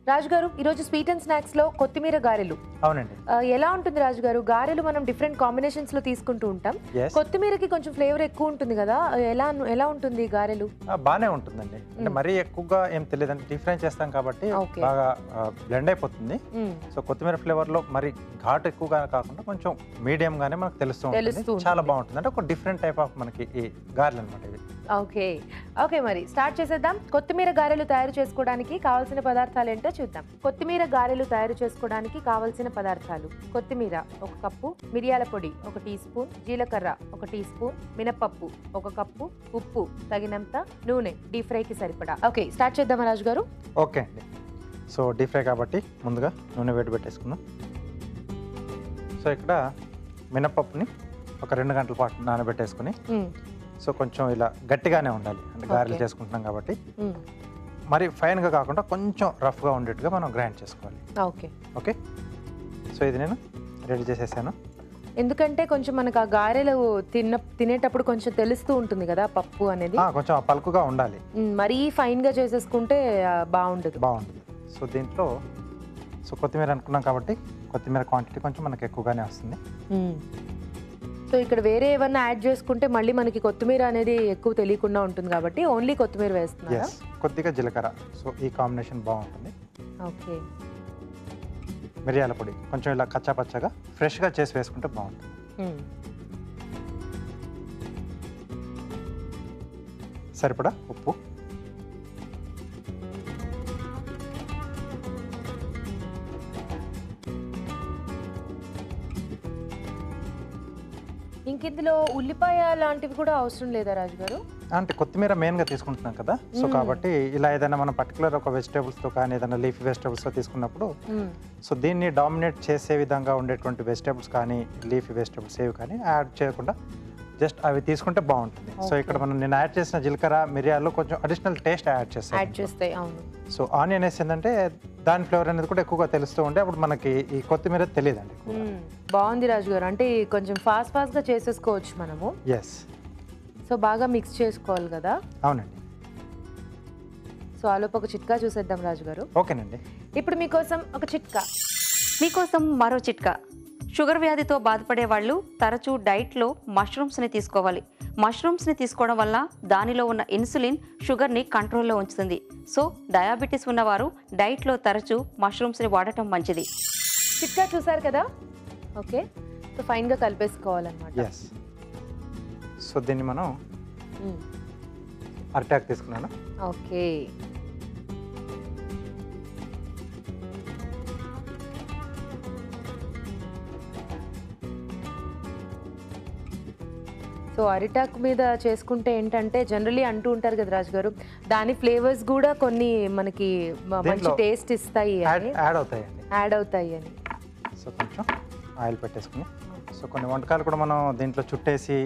రాజు గారు ఈరోజు sweet and snacks లో కొత్తిమీర గారెలు. అవునండి. ఎలా ఉంటుంది రాజు గారు? గారెలు మనం డిఫరెంట్ కాంబినేషన్స్ లో తీసుకుంటూ ఉంటాం. కొత్తిమీరకి కొంచెం ఫ్లేవర్ ఎక్కువ ఉంటుంది కదా, ఎలా ఉంటుంది గారెలు? బానే ఉంటుందండి. అంటే మరీ ఎక్కువగా ఏం తెలియదు, అంటే డిఫరెన్స్ చేస్తాం కాబట్టి బాగా బ్లెండ్ అయిపోతుంది. సో కొత్తిమీర ఫ్లేవర్ లో మరి ఘాట్ ఎక్కువగా కాకుండా కొంచెం మీడియం గానే మనకు తెలుస్తూ ఉంటుంది. చాలా బాగుంటుంది. అంటే ఒక డిఫరెంట్ టైప్ ఆఫ్ మనకి ఈ గారెలు అన్నమాట ఇవి. ఓకే మరి స్టార్ట్ చేసేద్దాం. కొత్తిమీర గారెలు తయారు చేసుకోవడానికి కావాల్సిన పదార్థాలు ఏంటో చూద్దాం. కొత్తిమీర గారెలు తయారు చేసుకోవడానికి కావాల్సిన పదార్థాలు: కొత్తిమీర 1 కప్పు, మిరియాల పొడి 1 టీ స్పూన్, జీలకర్ర 1 టీ స్పూన్, మినపప్పు 1 కప్పు, ఉప్పు తగినంత, నూనె డీప్ ఫ్రైకి సరిపడా. ఓకే స్టార్ట్ చేద్దామా రాజు గారు? ఓకే అండి. సో డీప్ ఫ్రై కాబట్టి ముందుగా నూనె వేడి పెట్టేసుకుందాం. సో ఇక్కడ మినపప్పుని ఒక 2 గంటల పాటు నానబెట్టేసుకుని, సో కొంచెం ఇలా గట్టిగానే ఉండాలి, అంటే గారెలు చేసుకుంటున్నాం కాబట్టి మరి ఫైన్గా కాకుండా కొంచెం రఫ్గా ఉండేట్టుగా మనం గ్రైండ్ చేసుకోవాలి. ఓకే సో ఇది నేను రెడీ చేసేసాను. ఎందుకంటే కొంచెం మనకు ఆ గారెలు తినేటప్పుడు కొంచెం తెలుస్తూ ఉంటుంది కదా పప్పు అనేది, కొంచెం పలుకుగా ఉండాలి. మరీ ఫైన్గా చేసేసుకుంటే బాగుండదు. సో దీంట్లో కొత్తిమీర అనుకున్నాం కాబట్టి కొత్తిమీర క్వాంటిటీ కొంచెం మనకి ఎక్కువగానే వస్తుంది. సో ఇక్కడ వేరే ఏమన్నా యాడ్ చేసుకుంటే మళ్ళీ మనకి కొత్తిమీర అనేది ఎక్కువ తెలియకుండా ఉంటుంది కాబట్టి ఓన్లీ కొత్తిమీర వేస్తున్నారా? కొద్దిగా జీలకర్ర, సో ఈ కాంబినేషన్ బాగుంటుంది. ఓకే. మిరియాల పొడి కొంచెం ఇలా కచ్చా పచ్చగా ఫ్రెష్గా చేసి వేసుకుంటే బాగుంటుంది. సరిపడా ఉప్పు, ఇందులో ఉల్లిపాయ లాంటివి కూడా అవసరం లేదా రాజు గారు? అంటే కొత్తిమీర మెయిన్గా తీసుకుంటున్నాం కదా, సో కాబట్టి ఇలా ఏదైనా మనం పర్టికులర్ ఒక వెజిటేబుల్స్తో కానీ ఏదైనా లీఫీ వెజిటేబుల్స్తో తీసుకున్నప్పుడు సో దీన్ని డామినేట్ చేసే విధంగా ఉండేటువంటి వెజిటేబుల్స్ కానీ లీఫీ వెజిటేబుల్స్ ఏవి కానీ యాడ్ చేయకుండా జస్ట్ అవి తీసుకుంటే బాగుంటుంది. సో ఇక్కడ మనం నేను యాడ్ చేసిన జీలకర్ర మిరియాలు కొంచెం అడిషనల్ టేస్ట్ యాడ్ చేస్తాయి. సో ఆనియన్ వేసి ఏంటంటే దాని ఫ్లేవర్ అనేది కూడా ఎక్కువగా తెలుస్తూ ఉంటే అప్పుడు మనకి ఈ కొత్తిమీర తెలియదండి. బాగుంది రాజు గారు, అంటే కొంచెం ఫాస్ట్గా చేసేసుకోవచ్చు మనము. సో బాగా మిక్స్ చేసుకోవాలి కదా. అవునండి. సో ఆలోపు ఒక చిట్కా చూసేద్దాం రాజు గారు. ఓకేనండి. ఇప్పుడు మీకోసం ఒక చిట్కా. మీకోసం మరో చిట్కా. షుగర్ వ్యాధితో బాధపడే వాళ్ళు తరచూ డైట్లో మష్రూమ్స్ని తీసుకోవాలి. మష్రూమ్స్ని తీసుకోవడం వల్ల దానిలో ఉన్న ఇన్సులిన్ షుగర్ని కంట్రోల్లో ఉంచుతుంది. సో డయాబెటీస్ ఉన్నవారు డైట్లో తరచూ మష్రూమ్స్ని వాడటం మంచిది. చిట్కా చూసారు కదా. ఓకే సో ఫైన్గా కలిపేసుకోవాలన్నమాట. సో దీన్ని మనం అరిటాకు తీసుకున్నాను. ఓకే. సో అరిటాకు మీద చేసుకుంటే ఏంటంటే జనరలీ అంటూ ఉంటారు కదా రాజు గారు, దాని ఫ్లేవర్స్ కూడా కొన్ని మనకి మంచి టేస్ట్ ఇస్తాయి, యాడ్ అవుతాయి అని. సో కొంచెం ఆయిల్ పెట్టేసుకుని, సో కొన్ని వంటకాలు కూడా మనం దీంట్లో చుట్టేసి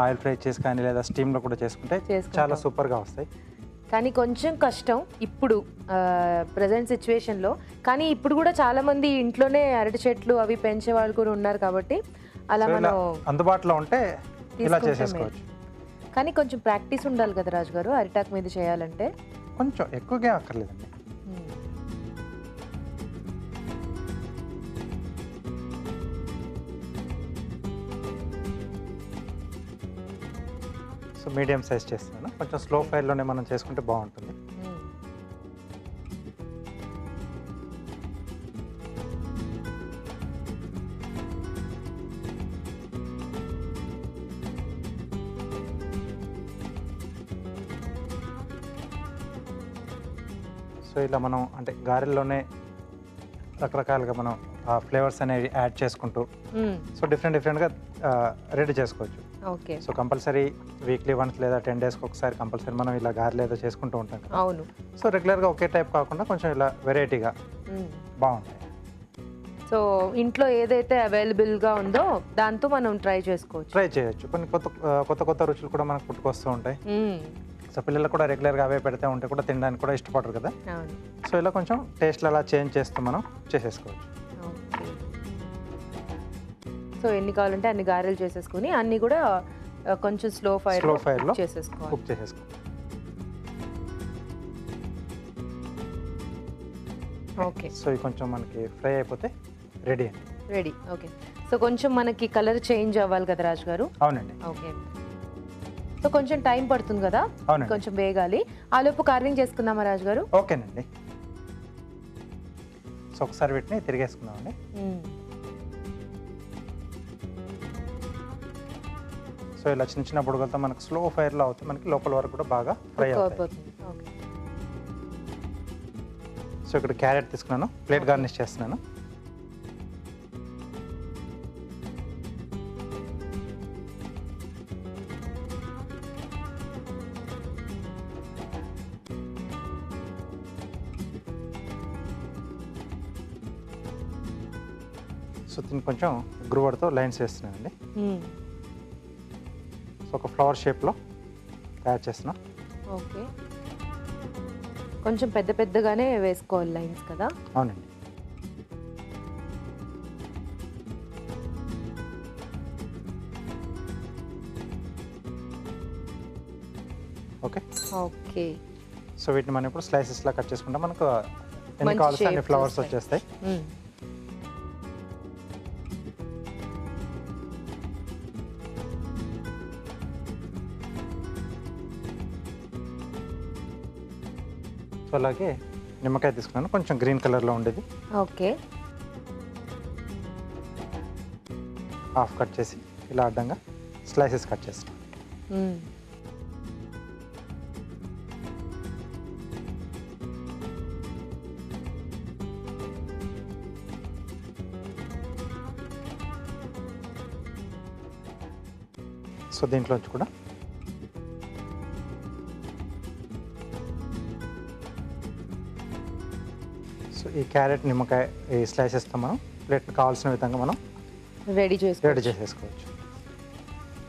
ఆయిల్ ఫ్రై చేసి కానీ లేదా స్టీమ్లో కూడా చేసుకుంటే చాలా సూపర్గా వస్తాయి. కానీ కొంచెం కష్టం ఇప్పుడు ప్రజెంట్ సిచ్యువేషన్లో. కానీ ఇప్పుడు కూడా చాలా మంది ఇంట్లోనే అరటి చెట్లు అవి పెంచే వాళ్ళు కూడా ఉన్నారు కాబట్టి అలా మనం అందుబాటులో ఉంటే ఇలా చేసేసుకోవచ్చు. కానీ కొంచెం ప్రాక్టీస్ ఉండాలి కదా రాజు గారు అరిటాకు మీద చేయాలంటే. కొంచెం ఎక్కువగా అక్కర్లేదండి. సో మీడియం సైజ్ చేస్తున్నాను, కొంచెం స్లో ఫైర్లోనే మనం చేసుకుంటే బాగుంటుంది. సో ఇలా మనం అంటే గారెల్లోనే రకరకాలుగా మనం ఫ్లేవర్స్ అనేవి యాడ్ చేసుకుంటూ సో డిఫరెంట్గా రెడీ చేసుకోవచ్చు. సో కంపల్సరీ వీక్లీ వన్స్ లేదా 10 డేస్కి ఒకసారి కంపల్సరీ మనం ఇలా గారెలు ఏదో చేసుకుంటూ ఉంటాం కదా. అవును. సో రెగ్యులర్గా ఒకే టైప్ కాకుండా కొంచెం ఇలా వెరైటీగా బాగుంటాయి. సో ఇంట్లో ఏదైతే అవైలబుల్గా ఉందో దాంతో మనం ట్రై చేయొచ్చు. కొన్ని కొత్త రుచులు కూడా మనకు పుట్టుకొస్తూ ఉంటాయి. సో పిల్లలు కూడా రెగ్యులర్గా అవే పెడితే ఉంటే కూడా తినడానికి కూడా ఇష్టపడరు కదా. సో ఇలా కొంచెం టేస్ట్లు అలా చేంజ్ చేస్తూ మనం చేసేసుకోవచ్చు. సో ఎన్ని కావాలంటే అన్ని గారెలు చేసేసుకుని అన్ని కూడా కొంచెం స్లో ఫైర్లో కుక్ చేసేసుకోవాలి. ఓకే. సో ఇది కొంచెం మనకి ఫ్రై అయిపోతే రెడీ అండి. రెడీ. ఓకే. సో కొంచెం మనకి కలర్ చేంజ్ అవ్వాలి కదా రాజు గారు? అవునండి. ఓకే. సో కొంచెం టైం పడుతుంది కదా, అవునండి. కొంచెం వేగాలి. ఆలోపు కార్వింగ్ చేసుకుందామా రాజు గారు? ఓకేనండి. సో ఒకసారి వీటిని తిరిగేసుకుందామండి. సో ఇలా చిన్న చిన్న బుడగలతో మనకు స్లో ఫైర్లో అవుతాయి, మనకి లోపల వరకు కూడా బాగా ఫ్రై అవుతాయి. ఓకే. సో ఇక్కడ క్యారెట్ తీసుకున్నాను, ప్లేట్ గార్నిష్ చేస్తున్నాను. సో దీన్ని కొంచెం గ్రూవర్తో లైన్స్ వేస్తున్నానండి. సో ఒక ఫ్లవర్ షేప్లో తయారు చేస్తున్నాం. ఓకే. కొంచెం పెద్ద పెద్దగానే వేసుకోవాలి లైన్స్ కదా? అవునండి. ఓకే. ఓకే. సో వీటిని మనం ఇప్పుడు స్లైసెస్లా కట్ చేసుకుంటే మనకు ఎన్ని మంచి కావాల్సి అన్ని shapes ఫ్లవర్స్ వస్తాయి. వచ్చేస్తాయి. సో అలాగే నిమ్మకాయ తీసుకున్నాను, కొంచెం గ్రీన్ కలర్లో ఉండేది. ఓకే. హాఫ్ కట్ చేసి ఇలా అడ్డంగా స్లైసెస్ కట్ చేస్తాను. సో దీంట్లోంచి కూడా సో ఈ క్యారెట్ నిమ్మకాయ ఈ స్లైసెస్తో మనం ప్లేట్ కావాల్సిన విధంగా మనం రెడీ రెడీ చేసేసుకోవచ్చు.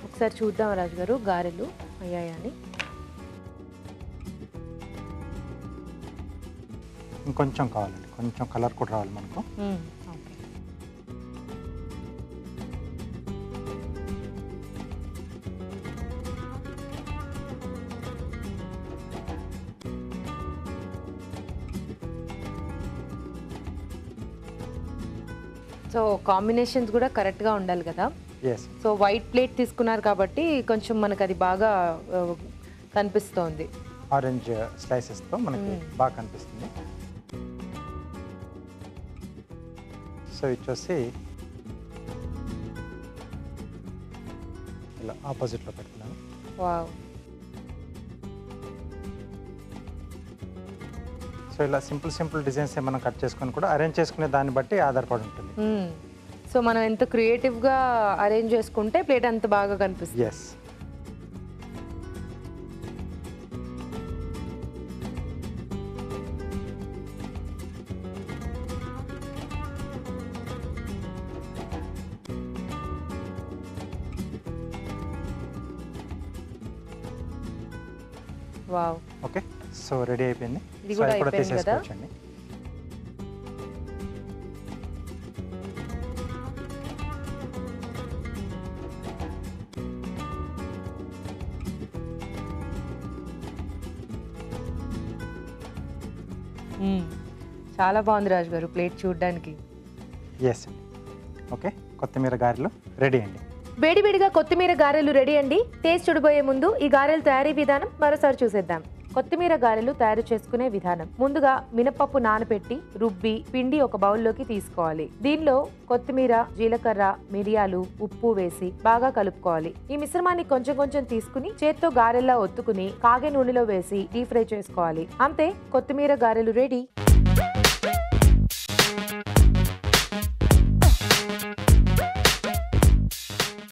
ఒకసారి చూద్దాం రాజు గారు గారెలు అయ్యాయని. ఇంకొంచెం కావాలండి, కొంచెం కలర్ కూడా రావాలి మనకు. ఓకే. సో కాంబినేషన్స్ కూడా కరెక్ట్గా ఉండాలి కదా? ఎస్. సో వైట్ ప్లేట్ తీసుకున్నారు కాబట్టి కొంచెం మనకు అది బాగా కనిపిస్తోంది. ఆరెంజ్ స్లైసెస్తో మనకి బాగా కనిపిస్తుంది. సో ఇచ్చేసి ఇలా ఆపోజిట్లో పెడుతున్నాను. వావ్. సో ఇలా సింపుల్ డిజైన్స్ మనం కట్ చేసుకొని కూడా అరేంజ్ చేసుకునే దాన్ని బట్టి ఆధారపడి ఉంటుంది. సో మనం ఎంత క్రియేటివ్గా అరేంజ్ చేసుకుంటే ప్లేట్ అంత బాగా కనిపిస్తుంది. Yes. Wow. Okay. So ready అయిపోయింది. ఇది సో కూడా అది కూడా అయిపోయింది కదా? తీసేసుకోవచ్చండి. చాలా బాగుంది రాజు గారు ప్లేట్ చూడడానికి. ఎస్ అండి. ఓకే, కొత్తిమీర గారెలు రెడీ అండి. వేడివేడిగా కొత్తిమీర గారెలు రెడీ అండి. టేస్ట్ చూడబోయే ముందు ఈ గారెల తయారీ విధానం మరోసారి చూసేద్దాం. కొత్తిమీర గారెలు తయారు చేసుకునే విధానం. ముందుగా మినపప్పు నానబెట్టి రుబ్బి పిండి ఒక బౌల్లోకి తీసుకోవాలి. దీనిలో కొత్తిమీర, జీలకర్ర, మిరియాలు, ఉప్పు వేసి బాగా కలుపుకోవాలి. ఈ మిశ్రమాన్ని కొంచెం కొంచెం తీసుకుని చేత్తో గారెల్లా ఒత్తుకుని కాగే నూనెలో వేసి డీప్ ఫ్రై చేసుకోవాలి. అంతే, కొత్తిమీర గారెలు రెడీ.